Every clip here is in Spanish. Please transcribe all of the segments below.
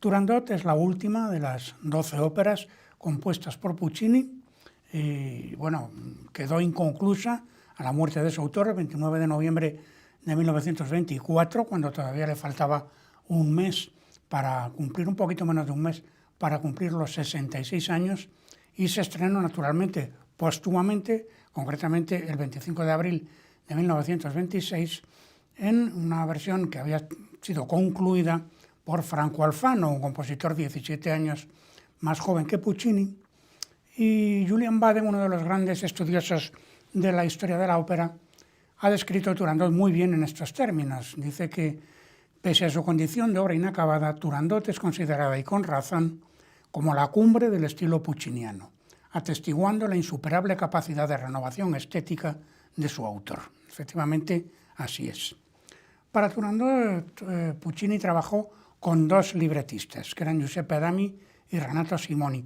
Turandot es la última de las 12 óperas compuestas por Puccini y bueno, quedó inconclusa a la muerte de su autor el 29 de noviembre de 1924, cuando todavía le faltaba un mes para cumplir, un poquito menos de un mes, para cumplir los 66 años, y se estrenó naturalmente póstumamente, concretamente el 25 de abril de 1926, en una versión que había sido concluida por Franco Alfano, un compositor 17 años más joven que Puccini, y Julian Baden, uno de los grandes estudiosos de la historia de la ópera, ha descrito Turandot muy bien en estos términos. Dice que, pese a su condición de obra inacabada, Turandot es considerada, y con razón, como la cumbre del estilo pucciniano, atestiguando la insuperable capacidad de renovación estética de su autor. Efectivamente, así es. Para Turandot, Puccini trabajó con dos libretistas, que eran Giuseppe Adami y Renato Simoni.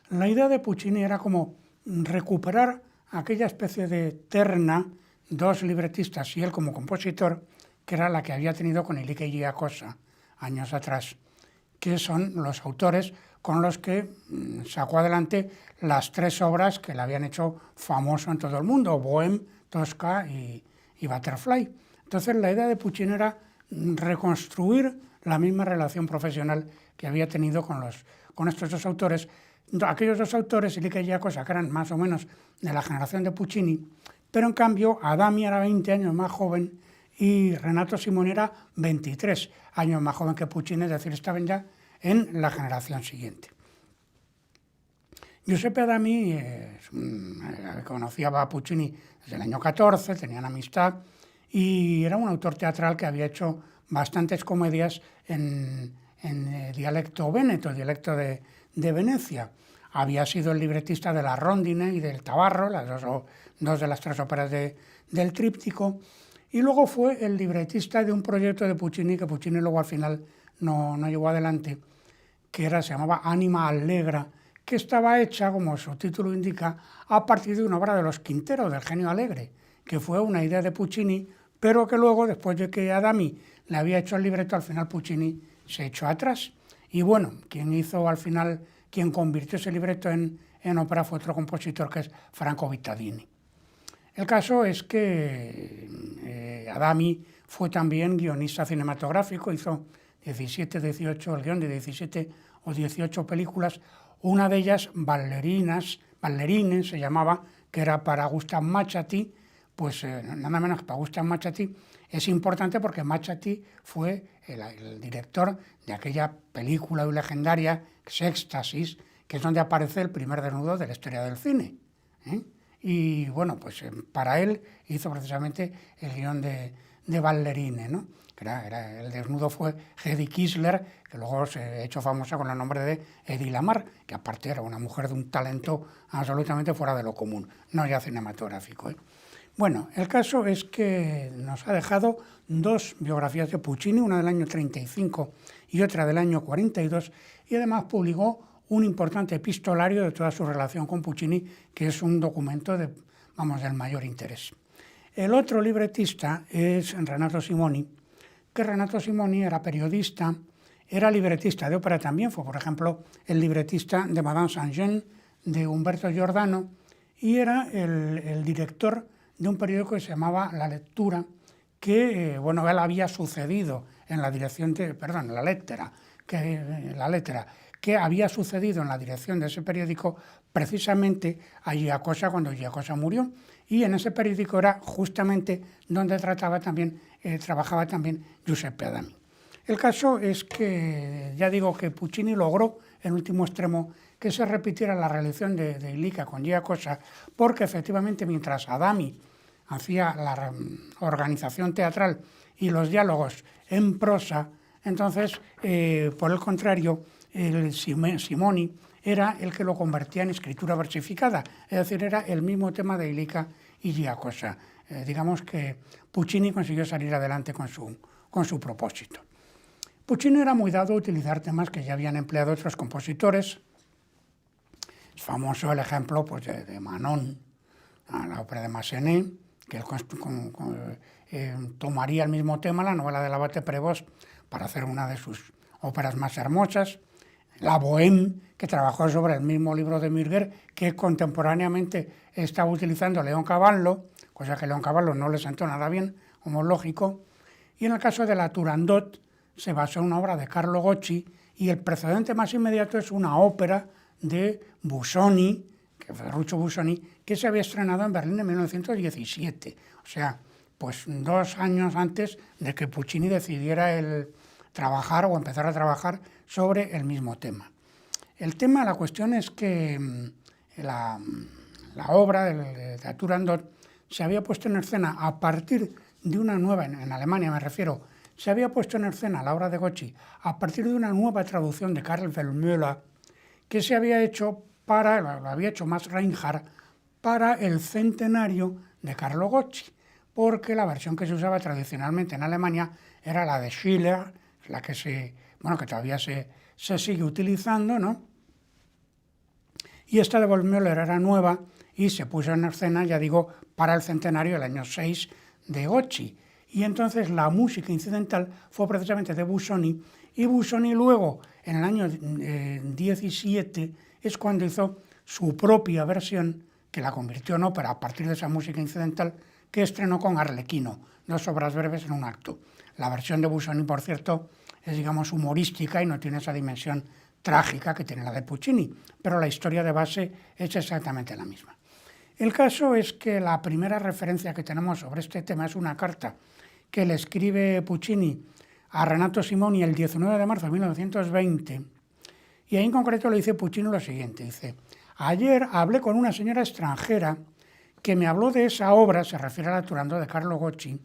La idea de Puccini era como recuperar aquella especie de terna, dos libretistas y él como compositor, que era la que había tenido con Ilike y Giacosa años atrás, que son los autores con los que sacó adelante las tres obras que le habían hecho famoso en todo el mundo, Bohème, Tosca y Butterfly. Entonces la idea de Puccini era reconstruir la misma relación profesional que había tenido con estos dos autores. Aquellos dos autores, Ilike y Giacosa, que eran más o menos de la generación de Puccini, pero en cambio Adami era 20 años más joven y Renato Simoni era 23 años más joven que Puccini, es decir, estaban ya en la generación siguiente. Giuseppe Adami conocía a Puccini desde el año 14, tenían amistad y era un autor teatral que había hecho bastantes comedias en dialecto véneto, dialecto de Venecia. Había sido el libretista de La Rondine y del Tabarro, las dos de las tres óperas del tríptico, y luego fue el libretista de un proyecto de Puccini que Puccini luego al final no llevó adelante, que se llamaba Anima Allegra, que estaba hecha, como su título indica, a partir de una obra de los Quintero, del Genio Alegre, que fue una idea de Puccini, pero que luego, después de que Adami le había hecho el libreto, al final Puccini se echó atrás. Y bueno, quien convirtió ese libreto en ópera fue otro compositor, que es Franco Vittadini. El caso es que Adami fue también guionista cinematográfico, hizo el guión de 17 o 18 películas, una de ellas Ballerines se llamaba, que era para Gustav Machati. Pues nada menos que para Gustav Machati es importante porque Machati fue el director de aquella película legendaria, Éxtasis, que es donde aparece el primer desnudo de la historia del cine. Y bueno, pues para él hizo precisamente el guión de Ballerine, ¿no? El desnudo fue Hedy Kissler, que luego se ha hecho famosa con el nombre de Hedy Lamarr, que aparte era una mujer de un talento absolutamente fuera de lo común, no ya cinematográfico. Bueno, el caso es que nos ha dejado dos biografías de Puccini, una del año 35 y otra del año 42, y además publicó un importante epistolario de toda su relación con Puccini, que es un documento del mayor interés. El otro libretista es Renato Simoni, que Renato Simoni era periodista, era libretista de ópera también, fue por ejemplo el libretista de Madame Saint-Jean de Umberto Giordano, y era el director de un periódico que se llamaba La Lectura, que él había sucedido en la dirección La Lettera, que había sucedido en la dirección de ese periódico precisamente a Giacosa cuando Giacosa murió, y en ese periódico era justamente donde trabajaba también Giuseppe Adami. El caso es que, ya digo que Puccini logró en último extremo que se repitiera la relación de Ilika con Giacosa, porque efectivamente mientras Adami hacía la organización teatral y los diálogos en prosa, entonces, por el contrario, el Simoni era el que lo convertía en escritura versificada, es decir, era el mismo tema de Ilika y Giacosa. Digamos que Puccini consiguió salir adelante con su propósito. Puccini era muy dado a utilizar temas que ya habían empleado otros compositores. Es famoso el ejemplo de Manon, la ópera de Massenet, que él tomaría el mismo tema, la novela del abate Prévost, para hacer una de sus óperas más hermosas. La Bohème, que trabajó sobre el mismo libro de Mürger, que contemporáneamente estaba utilizando León Cavallo, cosa que León Cavallo no le sentó nada bien, como es lógico. Y en el caso de la Turandot, se basó en una obra de Carlo Gocci, y el precedente más inmediato es una ópera de Busoni, Ferruccio Busoni, que se había estrenado en Berlín en 1917. O sea, pues 2 años antes de que Puccini decidiera trabajar o empezar a trabajar sobre el mismo tema. La cuestión es que la obra de Turandot se había puesto en escena a partir de una nueva, en Alemania me refiero, se había puesto en escena la obra de Gocci a partir de una nueva traducción de Karl Vermeulen que se había hecho lo había hecho Max Reinhardt para el centenario de Carlo Gocci, porque la versión que se usaba tradicionalmente en Alemania era la de Schiller, la que que todavía se sigue utilizando, ¿no? Y esta de Vermeulen era nueva y se puso en escena, ya digo, para el centenario del año 6 de Gocci. Y entonces la música incidental fue precisamente de Busoni, y Busoni luego, en el año 17, es cuando hizo su propia versión, que la convirtió en ópera a partir de esa música incidental, que estrenó con Arlequino, 2 obras breves en un acto. La versión de Busoni, por cierto, es, digamos, humorística y no tiene esa dimensión trágica que tiene la de Puccini, pero la historia de base es exactamente la misma. El caso es que la primera referencia que tenemos sobre este tema es una carta que le escribe Puccini a Renato Simoni el 19 de marzo de 1920, y ahí en concreto le dice Puccini lo siguiente, dice: ayer hablé con una señora extranjera que me habló de esa obra, se refiere a la Turandot de Carlo Gocci,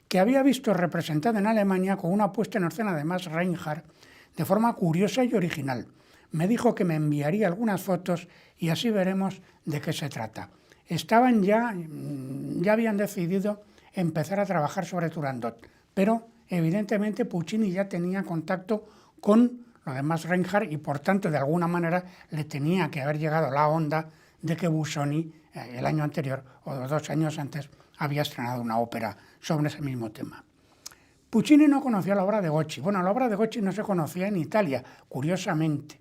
que había visto representada en Alemania con una puesta en escena de Max Reinhardt de forma curiosa y original. Me dijo que me enviaría algunas fotos y así veremos de qué se trata. Ya habían decidido empezar a trabajar sobre Turandot, pero evidentemente Puccini ya tenía contacto con lo de Max Reinhardt y por tanto de alguna manera le tenía que haber llegado la onda de que Busoni el año anterior o 2 años antes había estrenado una ópera sobre ese mismo tema. Puccini no conocía la obra de Gocci. Bueno, la obra de Gocci no se conocía en Italia, curiosamente.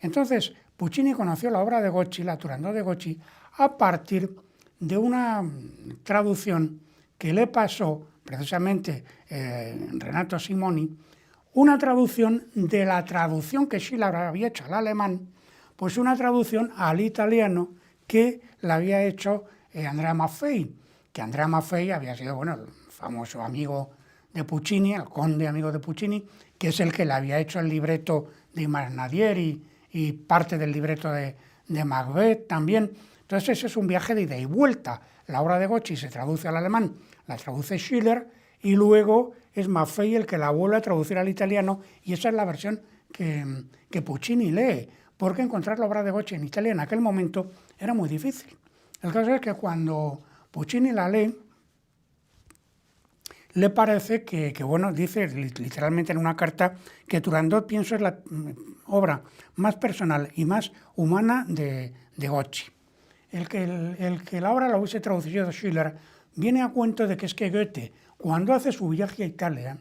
Entonces, Puccini conoció la obra de Gocci, la Turandot de Gocci, a partir de una traducción que le pasó precisamente Renato Simoni, una traducción de la traducción que Schiller había hecho al alemán, pues una traducción al italiano que la había hecho Andrea Maffei, que Andrea Maffei había sido, el famoso amigo de Puccini, el conde amigo de Puccini, que es el que le había hecho el libreto de Masnadier y parte del libreto de Macbeth también. Entonces ese es un viaje de ida y vuelta. La obra de Gocci se traduce al alemán, la traduce Schiller, y luego es Maffei el que la vuelve a traducir al italiano, y esa es la versión que Puccini lee, porque encontrar la obra de Gocci en Italia en aquel momento era muy difícil. El caso es que cuando Puccini la lee, le parece que dice literalmente en una carta que Turandot, pienso, es la obra más personal y más humana de Gocci. El que la obra la hubiese traducido de Schiller viene a cuento de que es que Goethe, cuando hace su viaje a Italia,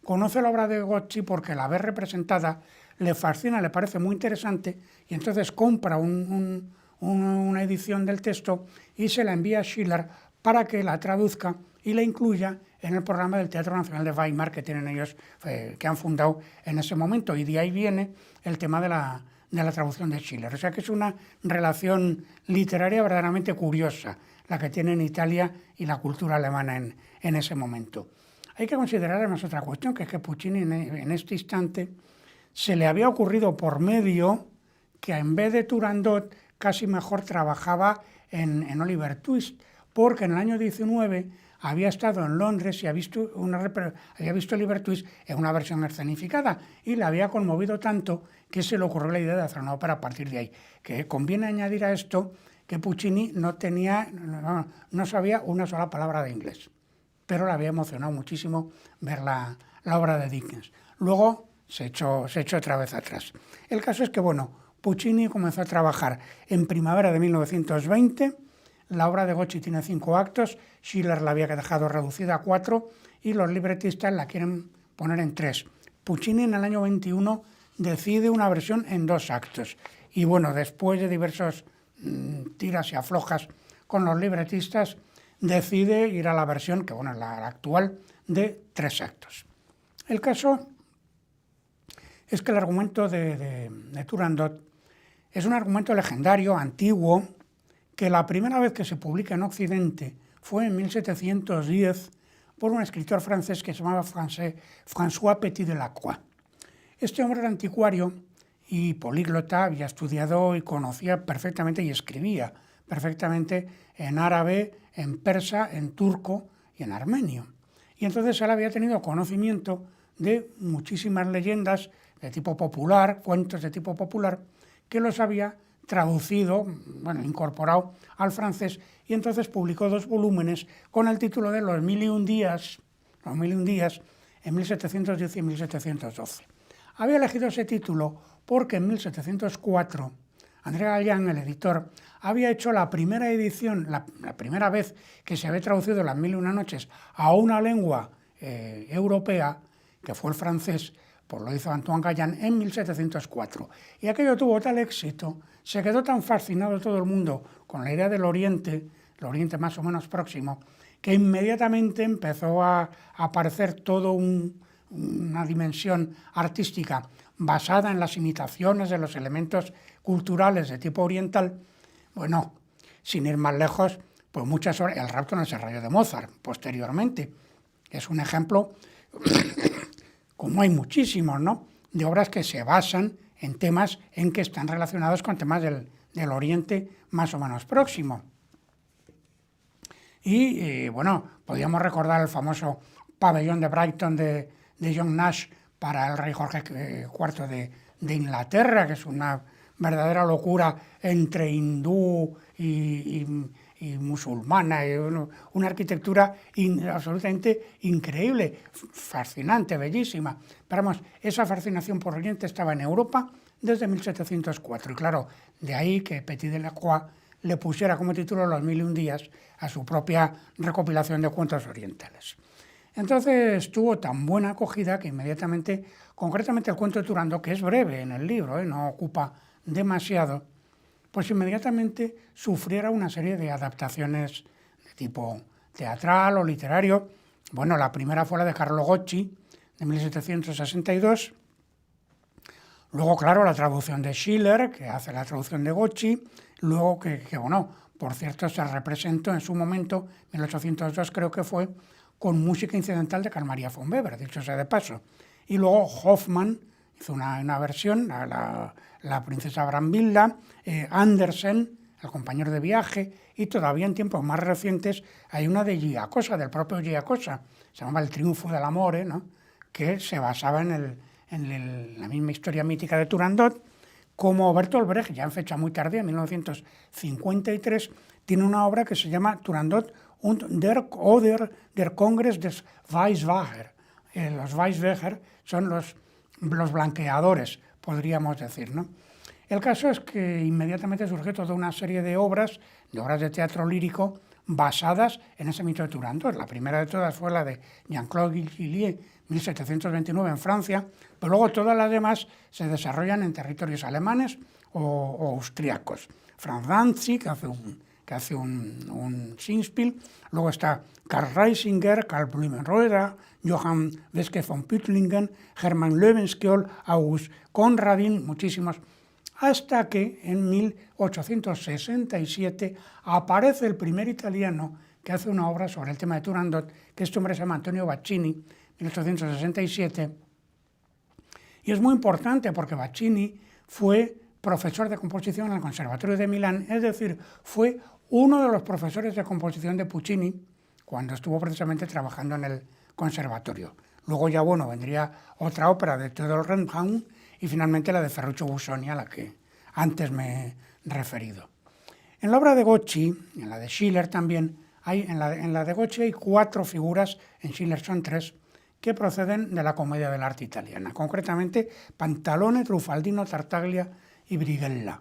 conoce la obra de Gocci porque la ve representada, le fascina, le parece muy interesante, y entonces compra una edición del texto y se la envía a Schiller para que la traduzca y la incluya en el programa del Teatro Nacional de Weimar que tienen ellos, que han fundado en ese momento, y de ahí viene el tema de la traducción de Schiller. O sea que es una relación literaria verdaderamente curiosa la que tienen Italia y la cultura alemana en ese momento. Hay que considerar además otra cuestión, que es que Puccini en este instante se le había ocurrido por medio que en vez de Turandot casi mejor trabajaba en Oliver Twist, porque en el año 19 había estado en Londres y había visto Oliver Twist en una versión escenificada y le había conmovido tanto que se le ocurrió la idea de hacer una ópera a partir de ahí. Que conviene añadir a esto que Puccini no sabía una sola palabra de inglés, pero le había emocionado muchísimo ver la obra de Dickens. Luego se echó otra vez atrás. El caso es que, Puccini comenzó a trabajar en primavera de 1920. La obra de Gocci tiene 5 actos, Schiller la había dejado reducida a 4 y los libretistas la quieren poner en 3. Puccini en el año 21 decide una versión en 2 actos. Y bueno, después de diversos tiras y aflojas con los libretistas, decide ir a la versión, que bueno, es la actual, de 3 actos. El caso es que el argumento de Turandot es un argumento legendario, antiguo, que la primera vez que se publica en Occidente fue en 1710 por un escritor francés que se llamaba François Petit de Lacroix. Este hombre era anticuario y políglota, había estudiado y conocía perfectamente y escribía perfectamente en árabe, en persa, en turco y en armenio. Y entonces él había tenido conocimiento de muchísimas leyendas de tipo popular, cuentos de tipo popular, que los había traducido, incorporado al francés, y entonces publicó 2 volúmenes con el título de Los mil y un días, en 1710 y 1712. Había elegido ese título porque en 1704 André Galland, el editor, había hecho la primera edición, la primera vez que se había traducido Las mil y una noches a una lengua europea, que fue el francés, pues lo hizo Antoine Galland en 1704. Y aquello tuvo tal éxito, se quedó tan fascinado todo el mundo con la idea del Oriente, el Oriente más o menos próximo, que inmediatamente empezó a aparecer toda una dimensión artística basada en las imitaciones de los elementos culturales de tipo oriental. Bueno, sin ir más lejos, pues muchas horas, el rapto en el serrallo de Mozart, posteriormente, es un ejemplo, como hay muchísimos, ¿no?, de obras que se basan en temas en que están relacionados con temas del Oriente más o menos próximo. Y podríamos recordar el famoso pabellón de Brighton de John Nash para el rey Jorge IV de Inglaterra, que es una verdadera locura entre hindú y musulmana, y una arquitectura absolutamente increíble, fascinante, bellísima. Pero vamos, esa fascinación por Oriente estaba en Europa desde 1704, y claro, de ahí que Petit de Lacroix le pusiera como título Los mil y un días a su propia recopilación de cuentos orientales. Entonces tuvo tan buena acogida que inmediatamente, concretamente el cuento de Turandot, que es breve en el libro, no ocupa demasiado, pues inmediatamente sufriera una serie de adaptaciones de tipo teatral o literario. Bueno, la primera fue la de Carlo Gocci, de 1762. Luego, claro, la traducción de Schiller, que hace la traducción de Gocci. Luego, por cierto, se representó en su momento, 1802 creo que fue, con música incidental de Carl Maria von Weber, dicho sea de paso. Y luego Hoffmann hizo una versión, la princesa Brambilla, Andersen, el compañero de viaje, y todavía en tiempos más recientes hay una de Giacosa, del propio Giacosa, se llama El triunfo del amore, ¿no?, que se basaba en la misma historia mítica de Turandot, como Bertolt Brecht, ya en fecha muy tardía, 1953, tiene una obra que se llama Turandot und der Kongress des Weißwager. Los Weißwager son los blanqueadores, podríamos decir, ¿no? El caso es que inmediatamente surgió toda una serie de obras de teatro lírico basadas en ese mito de Turandot. La primera de todas fue la de Jean-Claude Guillier, 1729 en Francia, pero luego todas las demás se desarrollan en territorios alemanes o austriacos. Franz Danzig, que hace un Singspiel, luego está Karl Reisinger, Karl Blumenroeder, Johann Weske von Püttlingen, Hermann Löwenskiold, August Conradin, muchísimos, hasta que en 1867 aparece el primer italiano que hace una obra sobre el tema de Turandot, que este hombre se llama Antonio Baccini, 1867, y es muy importante porque Baccini fue profesor de composición en el Conservatorio de Milán, es decir, fue uno de los profesores de composición de Puccini cuando estuvo precisamente trabajando en el conservatorio. Luego ya, vendría otra ópera de Theodor Rembrandt y finalmente la de Ferruccio Busoni, a la que antes me he referido. En la obra de Gocci, en la de Schiller también, en la de Gocci hay 4 figuras, en Schiller son 3, que proceden de la comedia dell'arte italiana, concretamente Pantalone, Trufaldino, Tartaglia y Brighella.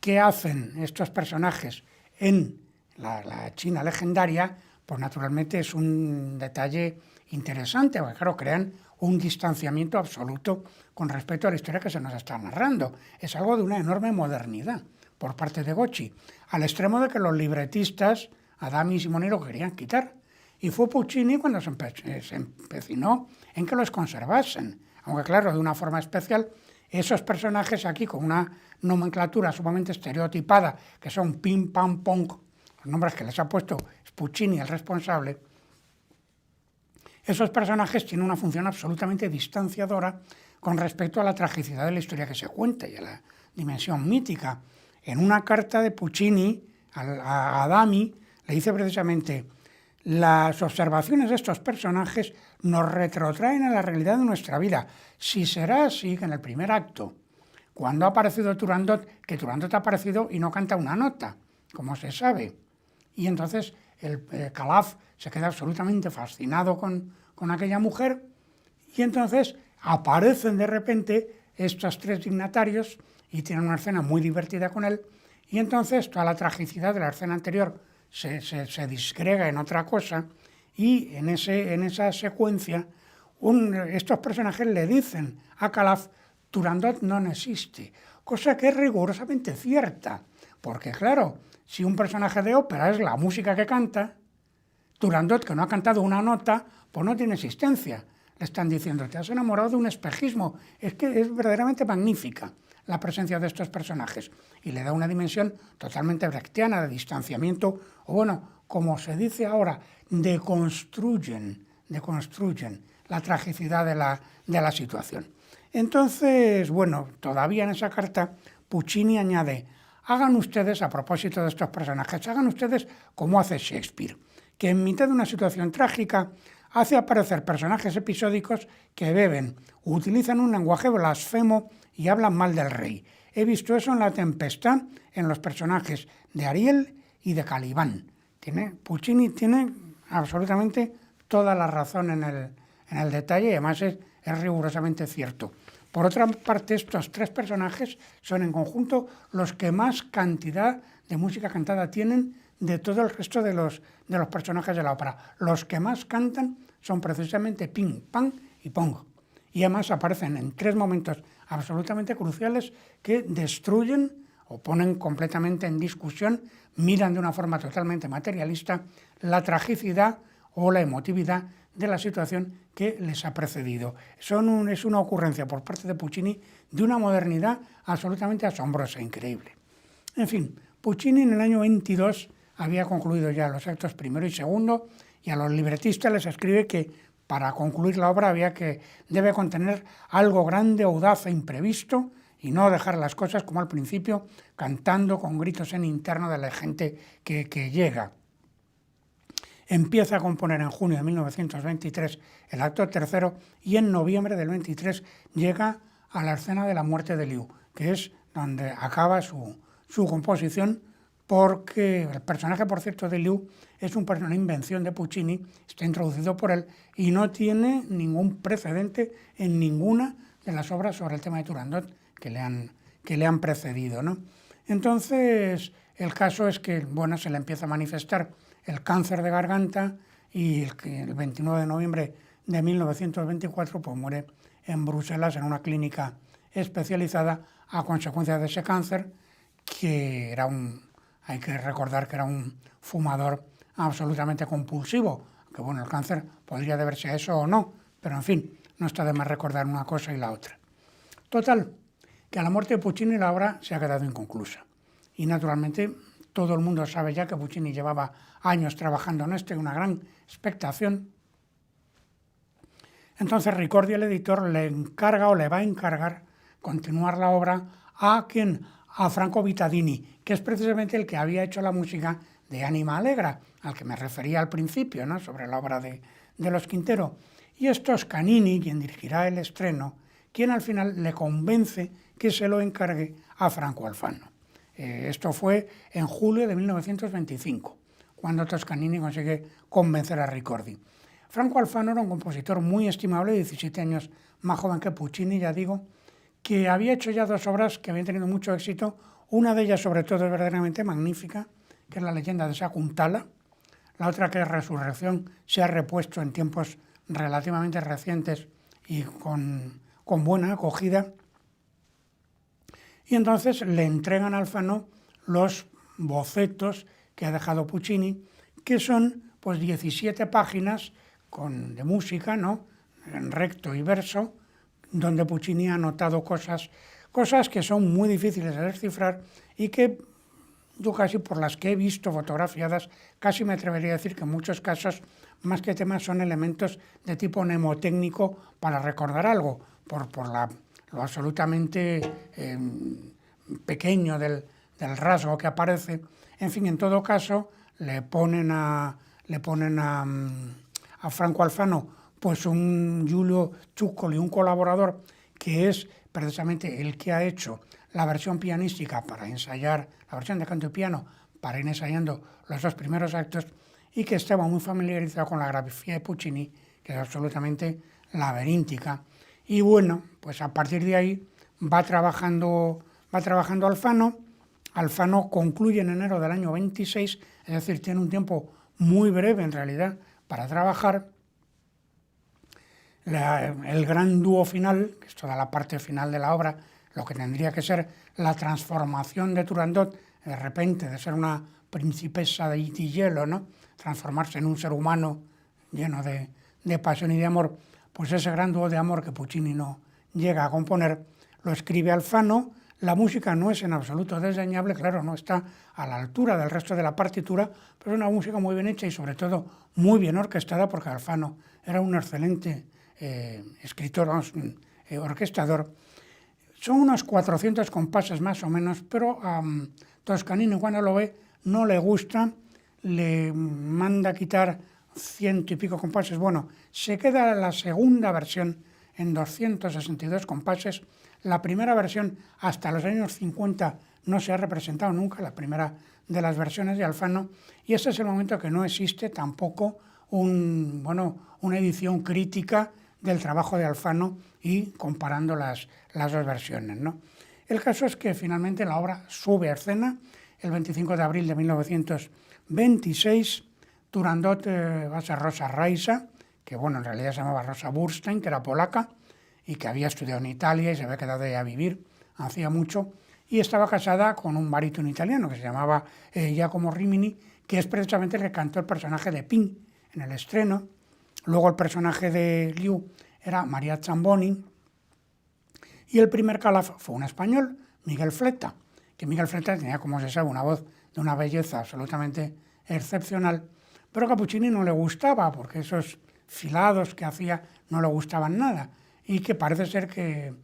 ¿Qué hacen estos personajes en la China legendaria? Pues naturalmente es un detalle interesante, porque claro, crean un distanciamiento absoluto con respecto a la historia que se nos está narrando. Es algo de una enorme modernidad por parte de Gocci, al extremo de que los libretistas, Adami y Simoni, lo querían quitar. Y fue Puccini cuando se empecinó en que los conservasen, aunque claro, de una forma especial. Esos personajes aquí, con una nomenclatura sumamente estereotipada, que son pim, pam, pong, los nombres que les ha puesto Puccini, el responsable, esos personajes tienen una función absolutamente distanciadora con respecto a la tragicidad de la historia que se cuenta y a la dimensión mítica. En una carta de Puccini a Adami le dice precisamente: las observaciones de estos personajes nos retrotraen a la realidad de nuestra vida. Si será así que en el primer acto, cuando ha aparecido Turandot, que Turandot ha aparecido y no canta una nota, como se sabe. Y entonces el Calaf se queda absolutamente fascinado con aquella mujer, y entonces aparecen de repente estos tres dignatarios y tienen una escena muy divertida con él, y entonces toda la tragicidad de la escena anterior se disgrega en otra cosa, y en esa secuencia estos personajes le dicen a Calaf: Turandot no existe, cosa que es rigurosamente cierta, porque claro, si un personaje de ópera es la música que canta, Turandot, que no ha cantado una nota, pues no tiene existencia. Le están diciendo: te has enamorado de un espejismo. Es que es verdaderamente magnífica la presencia de estos personajes, y le da una dimensión totalmente brechtiana de distanciamiento, o bueno, como se dice ahora, deconstruyen la tragicidad de la situación. Entonces, bueno, todavía en esa carta Puccini añade: hagan ustedes, a propósito de estos personajes, hagan ustedes como hace Shakespeare, que en mitad de una situación trágica hace aparecer personajes episódicos que beben, utilizan un lenguaje blasfemo y hablan mal del rey. He visto eso en La Tempestad, en los personajes de Ariel y de Calibán. Puccini tiene absolutamente toda la razón en el detalle, y además es rigurosamente cierto. Por otra parte, estos tres personajes son en conjunto los que más cantidad de música cantada tienen de todo el resto de los personajes de la ópera. Los que más cantan son precisamente Ping, Pang y Pong. Y además aparecen en tres momentos absolutamente cruciales que destruyen o ponen completamente en discusión, miran de una forma totalmente materialista la tragicidad o la emotividad de la situación que les ha precedido. Es una ocurrencia por parte de Puccini de una modernidad absolutamente asombrosa e increíble. En fin, Puccini en el año 22 había concluido ya los actos primero y segundo, y a los libretistas les escribe que para concluir la obra debe contener algo grande, audaz e imprevisto, y no dejar las cosas como al principio, cantando con gritos en interno de la gente que llega. Empieza a componer en junio de 1923 el acto tercero, y en noviembre del 23 llega a la escena de la muerte de Liu, que es donde acaba su composición, porque el personaje, por cierto, de Liu es una invención de Puccini, está introducido por él y no tiene ningún precedente en ninguna de las obras sobre el tema de Turandot que le han precedido, ¿no? Entonces, el caso es que, bueno, se le empieza a manifestar el cáncer de garganta, y el 29 de noviembre de 1924 pues muere en Bruselas en una clínica especializada a consecuencia de ese cáncer, que hay que recordar que era un fumador absolutamente compulsivo, que bueno, el cáncer podría deberse a eso o no, pero en fin, no está de más recordar una cosa y la otra. Total, que a la muerte de Puccini la obra se ha quedado inconclusa, y naturalmente todo el mundo sabe ya que Puccini llevaba años trabajando en esto y una gran expectación. Entonces Ricordi, el editor, le va a encargar continuar la obra a Franco Vittadini, que es precisamente el que había hecho la música de Anima Allegra, al que me refería al principio, ¿no?, sobre la obra de los Quintero. Y es Toscanini quien dirigirá el estreno, quien al final le convence que se lo encargue a Franco Alfano. Esto fue en julio de 1925, cuando Toscanini consigue convencer a Ricordi. Franco Alfano era un compositor muy estimable, 17 años más joven que Puccini, ya digo, que había hecho ya dos obras que habían tenido mucho éxito. Una de ellas, sobre todo, es verdaderamente magnífica, que es La leyenda de Sakuntala. La otra, que es Resurrección, se ha repuesto en tiempos relativamente recientes y con buena acogida. Y entonces le entregan a Alfano los bocetos que ha dejado Puccini, que son pues 17 páginas de música, ¿no?, en recto y verso, donde Puccini ha anotado cosas que son muy difíciles de descifrar y que yo casi por las que he visto fotografiadas, casi me atrevería a decir que en muchos casos, más que temas, son elementos de tipo mnemotécnico para recordar algo, por lo absolutamente pequeño del rasgo que aparece. En fin, en todo caso, le ponen a Franco Alfano pues un Giulio Zuccoli, un colaborador que es precisamente el que ha hecho la versión pianística para ensayar, la versión de canto y piano para ir ensayando los dos primeros actos, y que estaba muy familiarizado con la grafía de Puccini, que es absolutamente laberíntica. Y bueno, pues a partir de ahí va trabajando Alfano. Alfano concluye en enero del año 26, es decir, tiene un tiempo muy breve en realidad para trabajar. El gran dúo final, que es toda la parte final de la obra, lo que tendría que ser la transformación de Turandot, de repente de ser una principesa de hielo, ¿no?, transformarse en un ser humano lleno de pasión y de amor, pues ese gran dúo de amor que Puccini no llega a componer, lo escribe Alfano. La música no es en absoluto desdeñable, claro, no está a la altura del resto de la partitura, pero es una música muy bien hecha y sobre todo muy bien orquestada, porque Alfano era un excelente escritor, orquestador. Son unos 400 compases más o menos, pero a Toscanini, cuando lo ve, no le gusta, le manda quitar 100 y pico compases. Bueno, se queda la segunda versión en 262 compases. La primera versión hasta los años 50 no se ha representado nunca, la primera de las versiones de Alfano, y este es el momento que no existe tampoco una edición crítica del trabajo de Alfano y comparando las dos versiones, ¿no? El caso es que finalmente la obra sube a escena el 25 de abril de 1926. Turandot va a ser Rosa Raisa, que bueno, en realidad se llamaba Rosa Burstein, que era polaca y que había estudiado en Italia y se había quedado ahí a vivir hacía mucho, y estaba casada con un barítono italiano que se llamaba Giacomo Rimini, que es precisamente el que cantó el personaje de Pin en el estreno. Luego el personaje de Liu era María Zamboni, y el primer calaf fue un español, Miguel Fleta, que Miguel Fleta tenía, como se sabe, una voz de una belleza absolutamente excepcional, pero que a Puccini no le gustaba, porque esos filados que hacía no le gustaban nada, y que parece ser que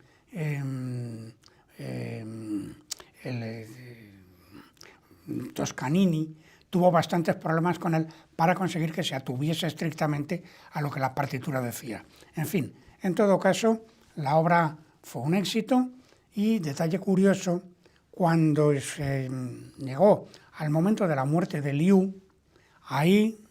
Toscanini tuvo bastantes problemas con él para conseguir que se atuviese estrictamente a lo que la partitura decía. En fin, en todo caso, la obra fue un éxito y, detalle curioso, cuando se llegó al momento de la muerte de Liu, ahí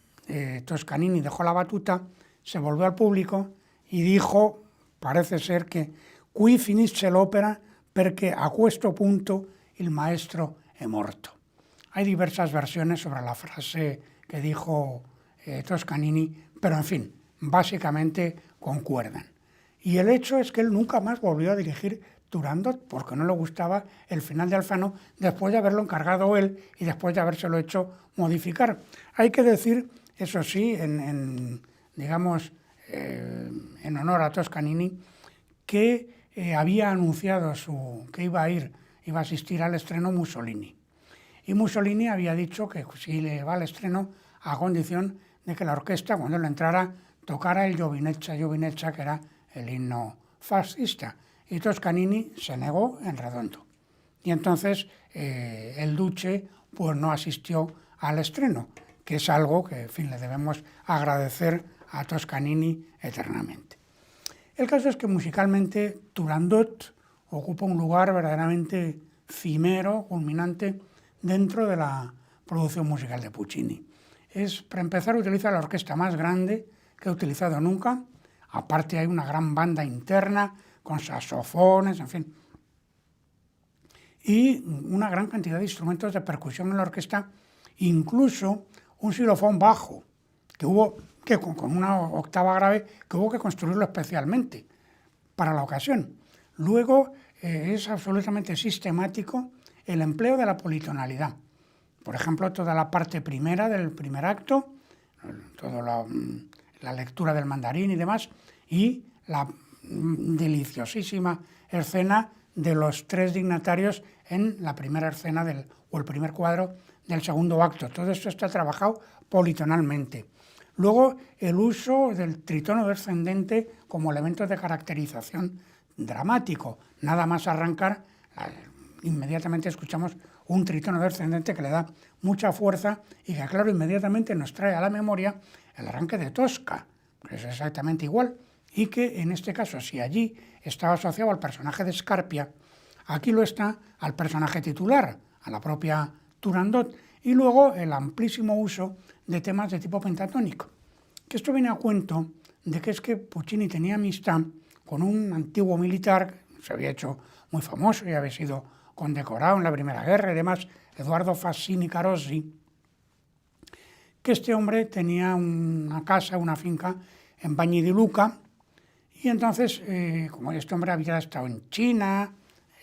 Toscanini dejó la batuta, se volvió al público y dijo, parece ser que «Qui finisce l'opera perché a questo punto il maestro è morto». Hay diversas versiones sobre la frase que dijo Toscanini, pero en fin, básicamente concuerdan. Y el hecho es que él nunca más volvió a dirigir Turandot porque no le gustaba el final de Alfano, después de haberlo encargado él y después de habérselo hecho modificar. Hay que decir, eso sí, en honor a Toscanini, que había anunciado que iba a asistir al estreno Mussolini. Y Mussolini había dicho que si le va al estreno a condición de que la orquesta, cuando él entrara, tocara el Giovinezza, que era el himno fascista. Y Toscanini se negó en redondo. Y entonces el Duce pues no asistió al estreno, que es algo que, en fin, le debemos agradecer a Toscanini eternamente. El caso es que musicalmente Turandot ocupa un lugar verdaderamente cimero, culminante, dentro de la producción musical de Puccini. Para empezar, utiliza la orquesta más grande que he utilizado nunca. Aparte hay una gran banda interna con saxofones, en fin. Y una gran cantidad de instrumentos de percusión en la orquesta, incluso un xilofón bajo, con una octava grave, que hubo que construirlo especialmente, para la ocasión. Luego es absolutamente sistemático el empleo de la politonalidad. Por ejemplo, toda la parte primera del primer acto, toda la lectura del mandarín y demás, y la deliciosísima escena de los tres dignatarios en la primera escena o el primer cuadro del segundo acto. Todo esto está trabajado politonalmente. Luego, el uso del tritono descendente como elemento de caracterización dramático. Nada más arrancar, inmediatamente escuchamos un tritono descendente que le da mucha fuerza y que, claro, inmediatamente nos trae a la memoria el arranque de Tosca, que es exactamente igual, y que en este caso, si allí estaba asociado al personaje de Scarpia, aquí lo está al personaje titular, a la propia Turandot, y luego el amplísimo uso de temas de tipo pentatónico. Que esto viene a cuento de que es que Puccini tenía amistad con un antiguo militar, que se había hecho muy famoso y había sido condecorado en la Primera Guerra y demás, Eduardo Fassini Carossi, que este hombre tenía una casa, una finca en Bagni di Luca, y entonces, como este hombre había estado en China,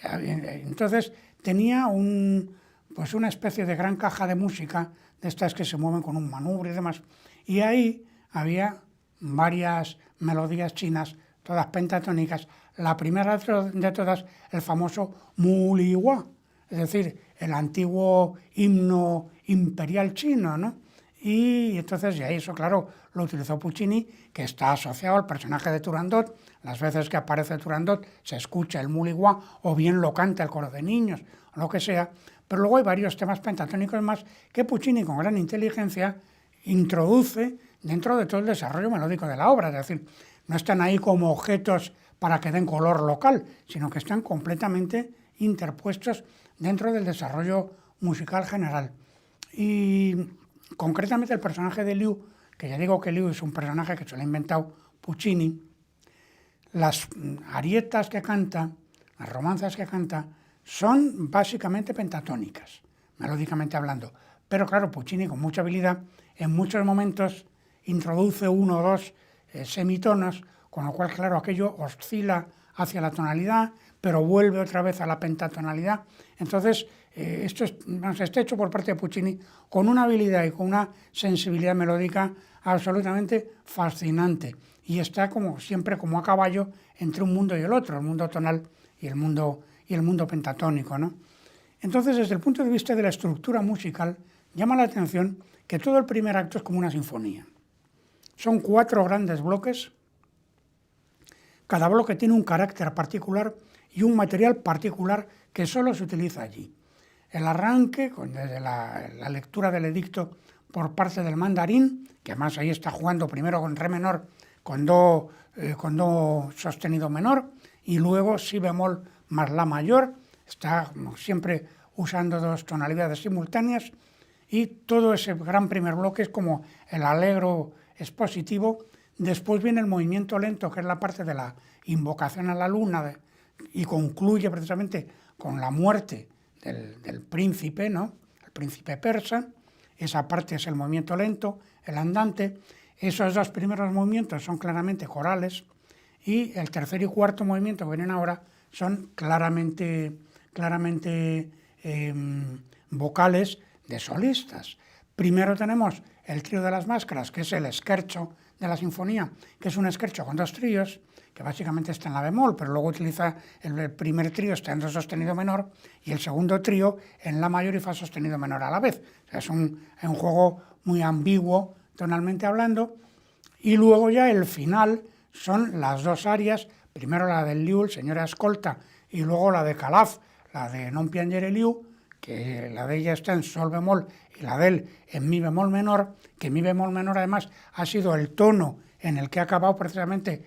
entonces tenía una especie de gran caja de música, de estas que se mueven con un manubrio y demás, y ahí había varias melodías chinas, todas pentatónicas. La primera de todas, el famoso Muliwa, es decir, el antiguo himno imperial chino, ¿no? Y entonces, ya eso, claro, lo utilizó Puccini, que está asociado al personaje de Turandot. Las veces que aparece Turandot se escucha el Muliwa, o bien lo canta el coro de niños, o lo que sea. Pero luego hay varios temas pentatónicos más que Puccini, con gran inteligencia, introduce dentro de todo el desarrollo melódico de la obra. Es decir, no están ahí como objetos para que den color local, sino que están completamente interpuestos dentro del desarrollo musical general. Y concretamente el personaje de Liu, que ya digo que Liu es un personaje que se lo ha inventado Puccini, las arietas que canta, las romanzas que canta, son básicamente pentatónicas, melódicamente hablando. Pero claro, Puccini, con mucha habilidad, en muchos momentos introduce uno o dos semitonos, con lo cual, claro, aquello oscila hacia la tonalidad, pero vuelve otra vez a la pentatonalidad. Entonces, esto está hecho por parte de Puccini con una habilidad y con una sensibilidad melódica absolutamente fascinante. Y está como siempre como a caballo entre un mundo y el otro, el mundo tonal y el mundo pentatónico, ¿no? Entonces, desde el punto de vista de la estructura musical, llama la atención que todo el primer acto es como una sinfonía. Son 4 grandes bloques. Cada bloque tiene un carácter particular y un material particular que solo se utiliza allí. El arranque, desde la lectura del edicto por parte del mandarín, que además ahí está jugando primero con re menor, con do sostenido menor, y luego si bemol más la mayor, está como siempre usando 2 tonalidades simultáneas, y todo ese gran primer bloque es como el allegro expositivo. Después viene el movimiento lento, que es la parte de la invocación a la luna, y concluye precisamente con la muerte del príncipe, ¿no? El príncipe persa. Esa parte es el movimiento lento, el andante. Esos 2 primeros movimientos son claramente corales, y el tercer y cuarto movimiento que vienen ahora son claramente vocales de solistas. Primero tenemos el trío de las máscaras, que es el scherzo de la sinfonía, que es un scherzo con 2 tríos, que básicamente está en la bemol, pero luego utiliza el primer trío está en do sostenido menor y el segundo trío en la mayor y fa sostenido menor a la vez. O sea, es un juego muy ambiguo tonalmente hablando. Y luego ya el final son las 2 arias, primero la del Liu, el señor Ascolta, y luego la de Calaf, la de Non piangere Liu, que la de ella está en sol bemol y la de él en mi bemol menor, que mi bemol menor además ha sido el tono en el que ha acabado precisamente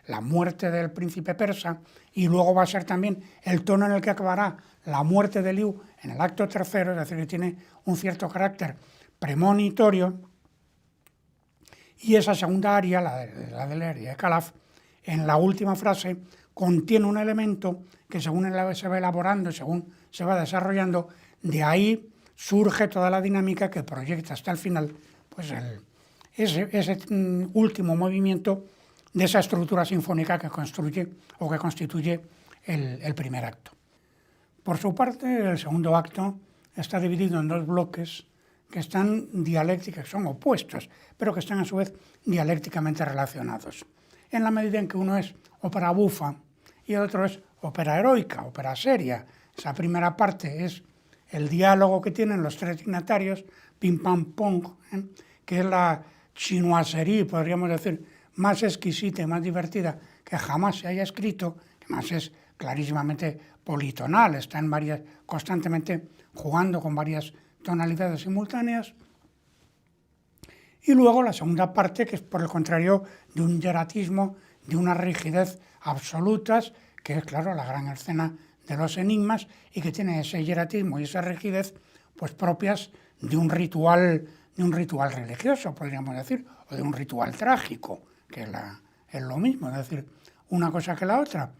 la muerte del príncipe persa, y luego va a ser también el tono en el que acabará la muerte de Liu en el acto tercero, es decir, que tiene un cierto carácter premonitorio. Y esa segunda aria, la de la aria de Calaf, en la última frase contiene un elemento que según se va elaborando y según se va desarrollando, de ahí surge toda la dinámica que proyecta hasta el final, pues ese último movimiento de esa estructura sinfónica que construye o que constituye el primer acto. Por su parte, el segundo acto está dividido en dos bloques que están dialécticos, son opuestos, pero que están a su vez dialécticamente relacionados, en la medida en que uno es ópera bufa y el otro es ópera heroica, ópera seria. Esa primera parte es el diálogo que tienen los tres dignatarios, pim pam pong, que es la chinoiserie, podríamos decir, más exquisita y más divertida que jamás se haya escrito, que más es clarísimamente politonal, está constantemente jugando con varias tonalidades simultáneas. Y luego la segunda parte, que es por el contrario de un hieratismo, de una rigidez absolutas, que es claro la gran escena de los enigmas y que tiene ese hieratismo y esa rigidez pues propias de un ritual religioso, podríamos decir, o de un ritual trágico, que es lo mismo, es decir, una cosa que la otra.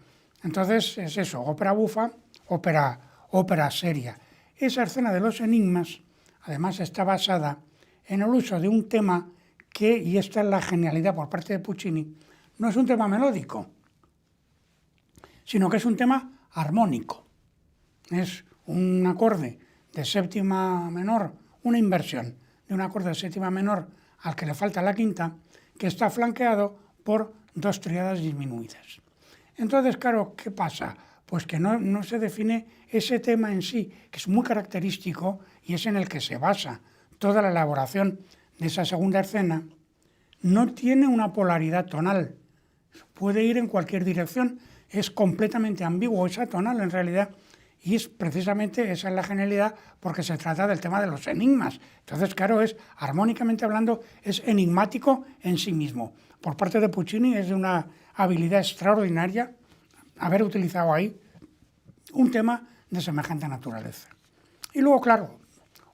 Entonces es eso, ópera bufa, ópera seria. Esa escena de los enigmas, además, está basada en el uso de un tema que, y esta es la genialidad por parte de Puccini, no es un tema melódico, sino que es un tema armónico. Es un acorde de séptima menor, una inversión de un acorde de séptima menor al que le falta la quinta, que está flanqueado por dos tríadas disminuidas. Entonces, claro, ¿qué pasa? Pues que no se define ese tema en sí, que es muy característico y es en el que se basa toda la elaboración de esa segunda escena. No tiene una polaridad tonal, puede ir en cualquier dirección, es completamente ambiguo, es atonal en realidad, y es precisamente esa es la genialidad porque se trata del tema de los enigmas. Entonces, claro, es armónicamente hablando, es enigmático en sí mismo. Por parte de Puccini es de una habilidad extraordinaria haber utilizado ahí un tema de semejante naturaleza. Y luego, claro,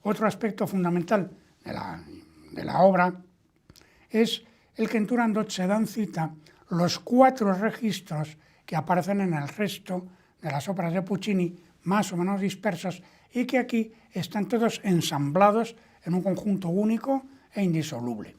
otro aspecto fundamental de la obra es el que en Turandot se dan cita los 4 registros que aparecen en el resto de las óperas de Puccini, más o menos dispersos, y que aquí están todos ensamblados en un conjunto único e indisoluble.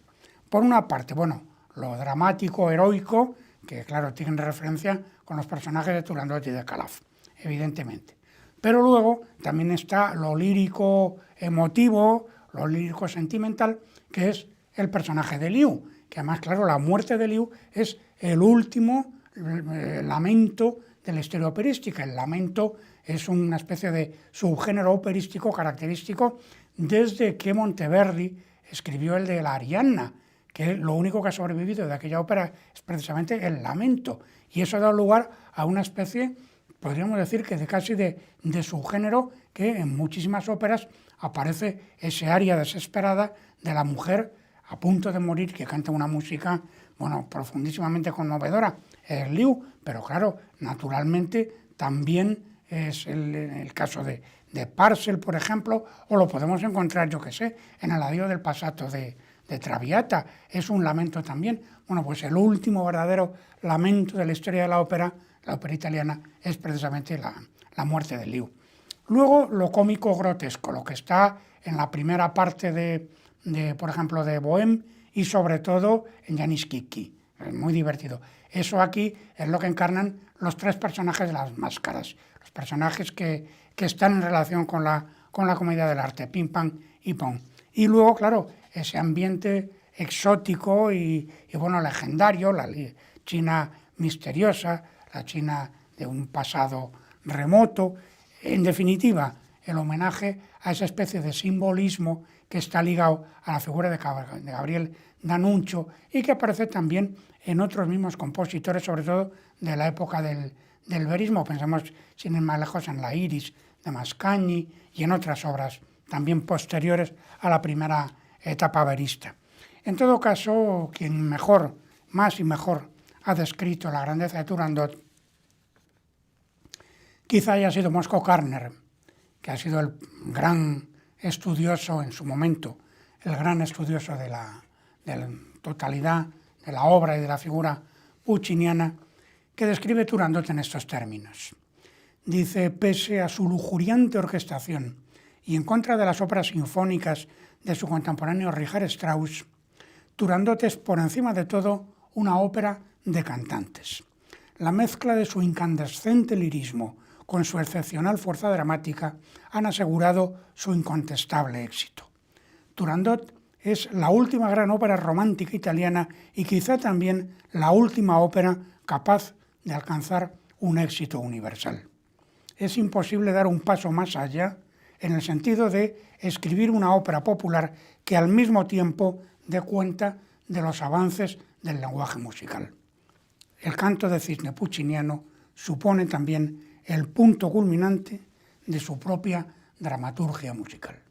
Por una parte, bueno, lo dramático, heroico, que claro, tienen referencia con los personajes de Turandot y de Calaf, evidentemente. Pero luego también está lo lírico emotivo, lo lírico sentimental, que es el personaje de Liu, que además, claro, la muerte de Liu es el último lamento de la historia operística. El lamento es una especie de subgénero operístico característico desde que Monteverdi escribió el de la Arianna, que lo único que ha sobrevivido de aquella ópera es precisamente el lamento. Y eso ha dado lugar a una especie, podríamos decir que casi de subgénero, que en muchísimas óperas aparece ese aria desesperada de la mujer a punto de morir que canta una música, bueno, profundísimamente conmovedora. Es Liu, pero claro, naturalmente también es el caso de Parcel, por ejemplo, o lo podemos encontrar, yo que sé, en el Addio del Passato de Traviata. Es un lamento también. Bueno, pues el último verdadero lamento de la historia de la ópera italiana, es precisamente la muerte de Liu. Luego, lo cómico grotesco, lo que está en la primera parte por ejemplo, de Bohème y sobre todo en Janis Kiki. Es muy divertido. Eso aquí es lo que encarnan los 3 personajes de las máscaras, los personajes que están en relación con la comedia del arte, Pim Pam y Pom. Y luego, claro, ese ambiente exótico y bueno, legendario, la China misteriosa, la China de un pasado remoto, en definitiva, el homenaje a esa especie de simbolismo que está ligado a la figura de Gabriel D'Annunzio y que aparece también en otros mismos compositores, sobre todo de la época del verismo. Pensamos, sin ir más lejos, en la Iris de Mascagni y en otras obras también posteriores a la primera etapa verista. En todo caso, quien más y mejor ha descrito la grandeza de Turandot, quizá haya sido Mosco Karner, que ha sido el gran estudioso en su momento, el gran estudioso de la totalidad de la obra y de la figura pucciniana, que describe Turandot en estos términos. Dice, pese a su lujuriante orquestación y en contra de las óperas sinfónicas de su contemporáneo Richard Strauss, Turandot es por encima de todo una ópera de cantantes. La mezcla de su incandescente lirismo con su excepcional fuerza dramática han asegurado su incontestable éxito. Turandot es la última gran ópera romántica italiana y quizá también la última ópera capaz de alcanzar un éxito universal. Es imposible dar un paso más allá en el sentido de escribir una ópera popular que al mismo tiempo dé cuenta de los avances del lenguaje musical. El canto de cisne pucciniano supone también el punto culminante de su propia dramaturgia musical.